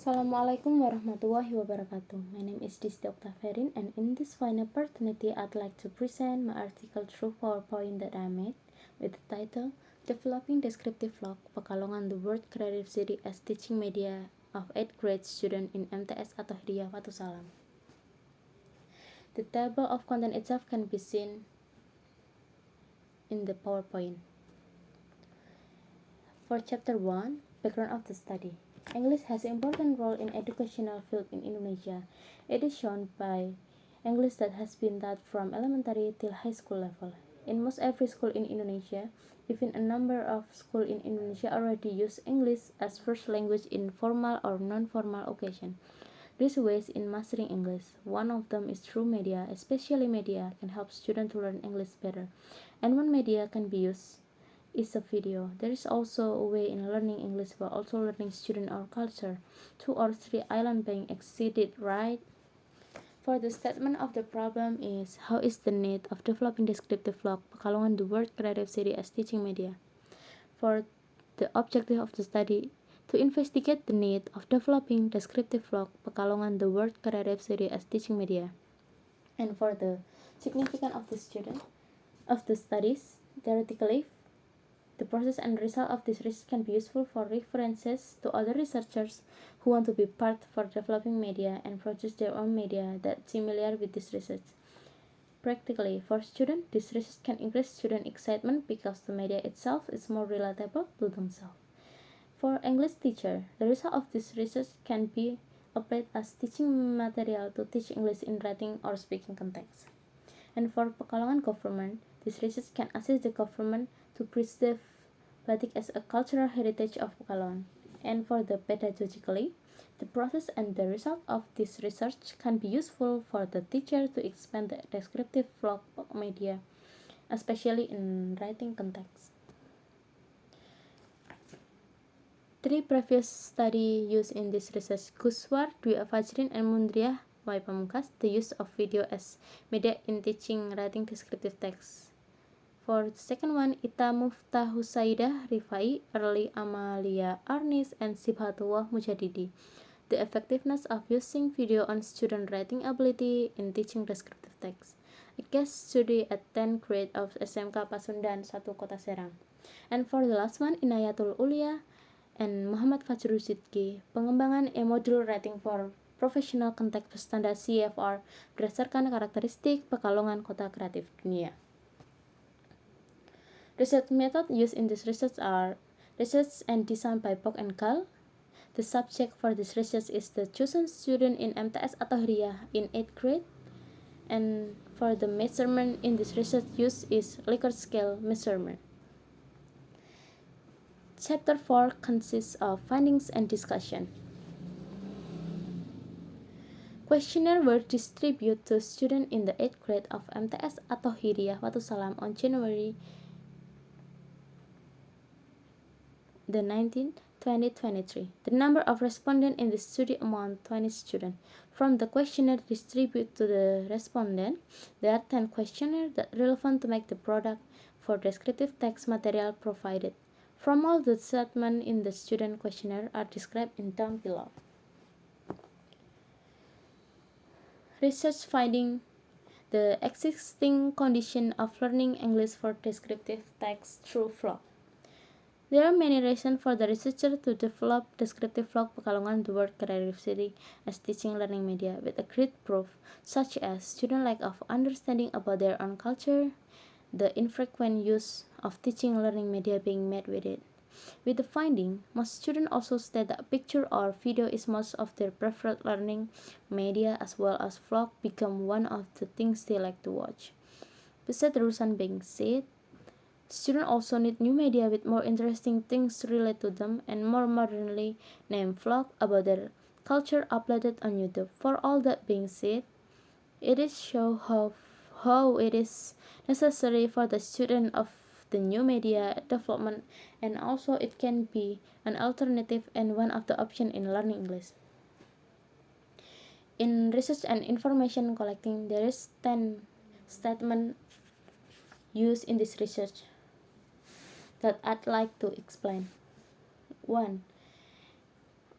Assalamualaikum warahmatullahi wabarakatuh. My name is Disti Oktaverine, and in this fine opportunity, I'd like to present my article through PowerPoint that I made with the title Developing Descriptive Vlog Pekalongan the World Creative City as Teaching Media of 8th grade student in MTS Atohiriah Watusalam. The table of content itself can be seen in the PowerPoint. For Chapter 1, Background of the Study. English has an important role in educational field in Indonesia. It is shown by English that has been taught from elementary till high school level. In most every school in Indonesia, even a number of schools in Indonesia already use English as first language in formal or non-formal occasion. These ways in mastering English. One of them is through media, especially media can help students to learn English better. And one media can be used is a video. There is also a way in learning English while also learning student or culture. 2 or 3 island being exceeded, right? For the statement of the problem is, how is the need of developing descriptive vlog Pekalongan the World Creative City as teaching media? For the objective of the study, to investigate the need of developing descriptive vlog Pekalongan the World Creative City as teaching media. And for the significance of the student of the studies, theoretically, the process and result of this research can be useful for references to other researchers who want to be part for developing media and produce their own media that similar with this research. Practically, for students, this research can increase student excitement because the media itself is more relatable to themselves. For English teacher, the result of this research can be applied as teaching material to teach English in writing or speaking context. And for Pekalongan government, this research can assist the government to preserve batik as a cultural heritage of Pekalongan. And for the pedagogically, the process and the result of this research can be useful for the teacher to expand the descriptive vlog media, especially in writing context. 3 previous studies used in this research: Guswar, Disti Oktaverine, and Mundriah Y. Pamungkas, the use of video as media in teaching writing descriptive text. For the second one, Ita Muftahusaidah Rifai, Early Amalia Arnis, and Sibhatullah Mujadidi, the effectiveness of using video on student writing ability in teaching descriptive text. A case study at 10th grade of SMK Pasundan 1 Kota Serang. And for the last one, Inayatul Ulia and Muhammad Fajrul Sidki, pengembangan e-module writing for professional context standar CFR berdasarkan karakteristik Pekalongan Kota Kreatif Dunia. Research methods used in this research are research and design by Bok and Gal. The subject for this research is the chosen student in MTS Atohiriah in 8th grade. And for the measurement in this research used is Likert scale measurement. Chapter 4 consists of findings and discussion. Questionnaires were distributed to students in the 8th grade of MTS Atohiriah Watusalam on January the 19th, 2023. The number of respondents in the study amount 20 students. From the questionnaire distributed to the respondent, there are 10 questionnaires that relevant to make the product for descriptive text material provided. From all the statements in the student questionnaire are described in down below. Research finding: the existing condition of learning English for descriptive text through vlog. There are many reasons for the researcher to develop descriptive vlog Pekalongan the World Creative City as teaching learning media with a great proof, such as student lack of understanding about their own culture, the infrequent use of teaching learning media being made with it. With the finding, most students also state that picture or video is most of their preferred learning media, as well as vlog become one of the things they like to watch. Besides the reason being said, students also need new media with more interesting things to relate to them and more modernly named vlog about their culture uploaded on YouTube. For all that being said, it is show how it is necessary for the student of the new media development, and also it can be an alternative and one of the options in learning English. In research and information collecting, there is 10 statements used in this research that I'd like to explain. 1.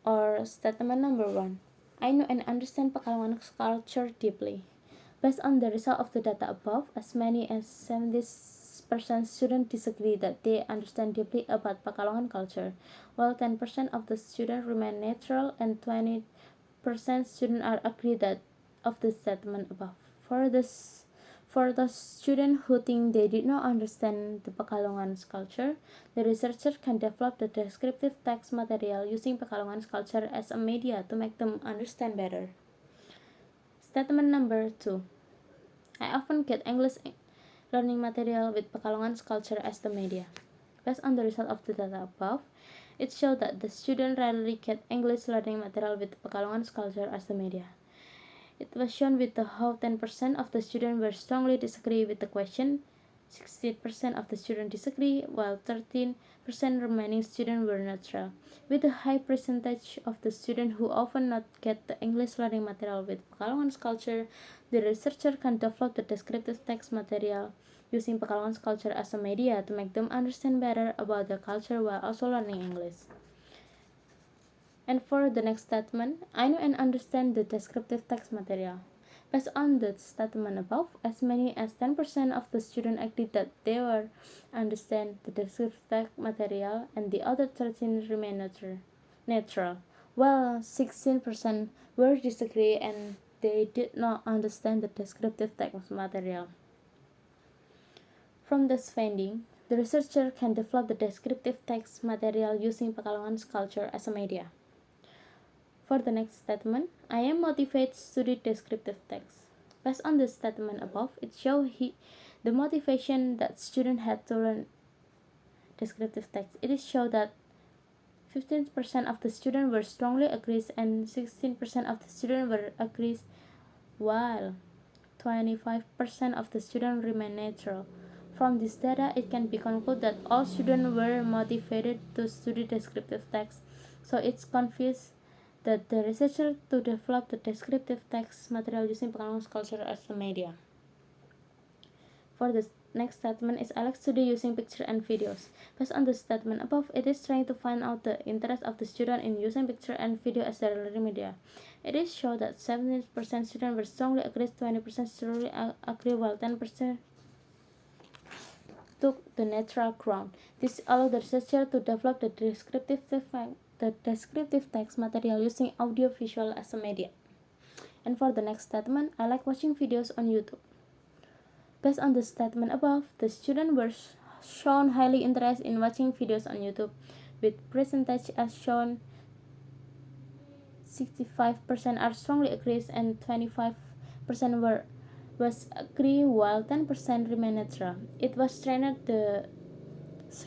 Our for statement number 1, I know and understand Pekalongan culture deeply. Based on the result of the data above, as many as 70% students disagree that they understand deeply about Pekalongan culture, while 10% of the students remain neutral and 20% students are agree that of the statement above. For the students who think they did not understand the Pekalongan's culture, the researcher can develop the descriptive text material using Pekalongan's culture as a media to make them understand better. Statement number 2. I often get English learning material with Pekalongan's culture as the media. Based on the result of the data above, it showed that the students rarely get English learning material with Pekalongan's culture as the media. It was shown with the how 10% of the students were strongly disagree with the question, 60% of the students disagree, while 13% remaining students were neutral. With a high percentage of the students who often not get the English learning material with Pekalongan's culture, the researcher can develop the descriptive text material using Pekalongan's culture as a media to make them understand better about the culture while also learning English. And for the next statement, I know and understand the descriptive text material. Based on the statement above, as many as 10% of the students agreed that they were understand the descriptive text material and the other 13 remain neutral, while 16% were disagree and they did not understand the descriptive text material. From this finding, the researcher can develop the descriptive text material using Pekalongan's culture as a media. For the next statement, I am motivated to study descriptive text. Based on the statement above, it shows the motivation that students had to learn descriptive text. It is shown that 15% of the students were strongly agrees and 16% of the students were agrees, while 25% of the students remain neutral. From this data, it can be concluded that all students were motivated to study descriptive text, so it's confused that the researcher to develop the descriptive text material using Pekalongan's culture as the media. For the next statement is I like study using picture and videos. Based on the statement above, it is trying to find out the interest of the student in using picture and video as their learning media. It is shown that 70% students were strongly agree, 20% strongly agree, while 10% took the neutral ground. This allowed the researcher to develop the descriptive text material using audio-visual as a media. And for the next statement, I like watching videos on YouTube. Based on the statement above, the students were shown highly interested in watching videos on YouTube, with percentage as shown 65% are strongly agrees and 25% was agree, while 10% remain neutral. It was trained the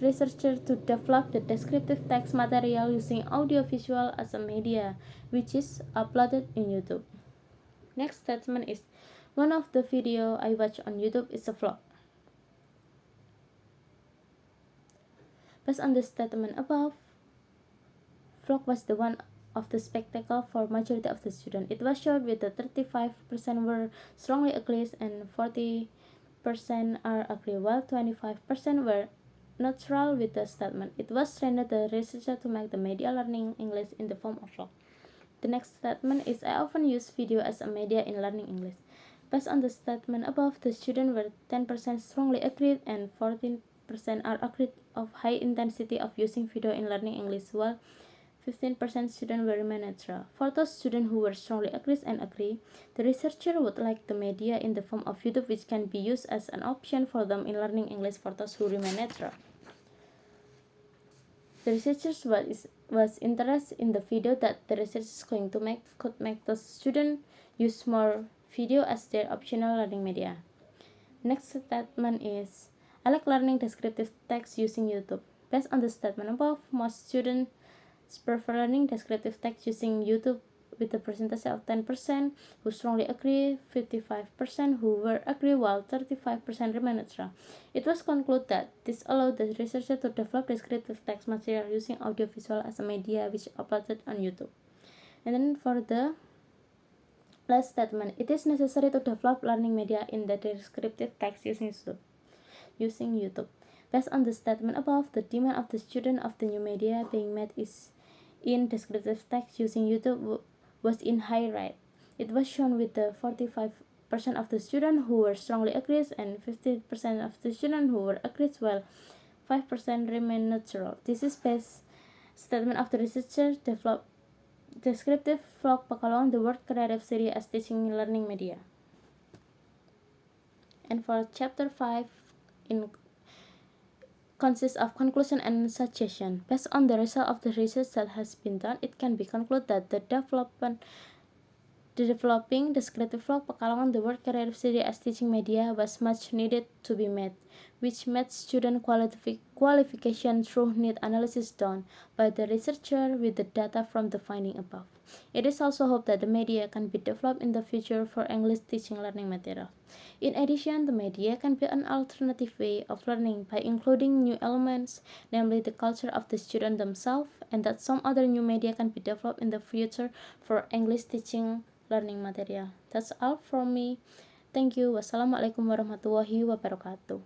researcher to develop the descriptive text material using audio-visual as a media, which is uploaded in YouTube. Next statement is, one of the video I watch on YouTube is a vlog. Based on the statement above, vlog was the one of the spectacle for majority of the students. It was showed with the 35% were strongly agree and 40% are agree, while 25% were neutral with the statement. It was trained the researcher to make the media learning English in the form of vlog. The next statement is I often use video as a media in learning English. Based on the statement above, the students were 10% strongly agreed and 14% are agreed of high intensity of using video in learning English, while 15% students were remain neutral. For those students who were strongly agreed and agree, the researcher would like the media in the form of YouTube, which can be used as an option for them in learning English for those who remain neutral. The researchers was interested in the video that the research is going to make could make the student use more video as their optional learning media. Next statement is I like learning descriptive text using YouTube. Based on the statement above, most students prefer learning descriptive text using YouTube with a percentage of 10% who strongly agree, 55% who were agree, while 35% remain neutral. It was concluded that this allowed the researcher to develop descriptive text material using audiovisual as a media, which uploaded on YouTube. And then for the last statement, it is necessary to develop learning media in the descriptive text using YouTube. Based on the statement above, the demand of the student of the new media being met is in descriptive text using YouTube was in high rate. It was shown with the 45% of the students who were strongly agreed and 50% of the students who were agreed, while 5% remained neutral. This is best statement of the researcher developed descriptive vlog Pakalong, the word creative series as teaching learning media. And for chapter 5, in consists of conclusion and suggestion. Based on the result of the research that has been done, it can be concluded that the developing descriptive vlog Pekalongan the word creative series as teaching media was much needed to be met, which met student qualification through need analysis done by the researcher with the data from the finding above. It is also hoped that the media can be developed in the future for English teaching learning material. In addition, the media can be an alternative way of learning by including new elements, namely the culture of the student themselves, and that some other new media can be developed in the future for English teaching learning material. That's all from me. Thank you. Wassalamualaikum warahmatullahi wabarakatuh.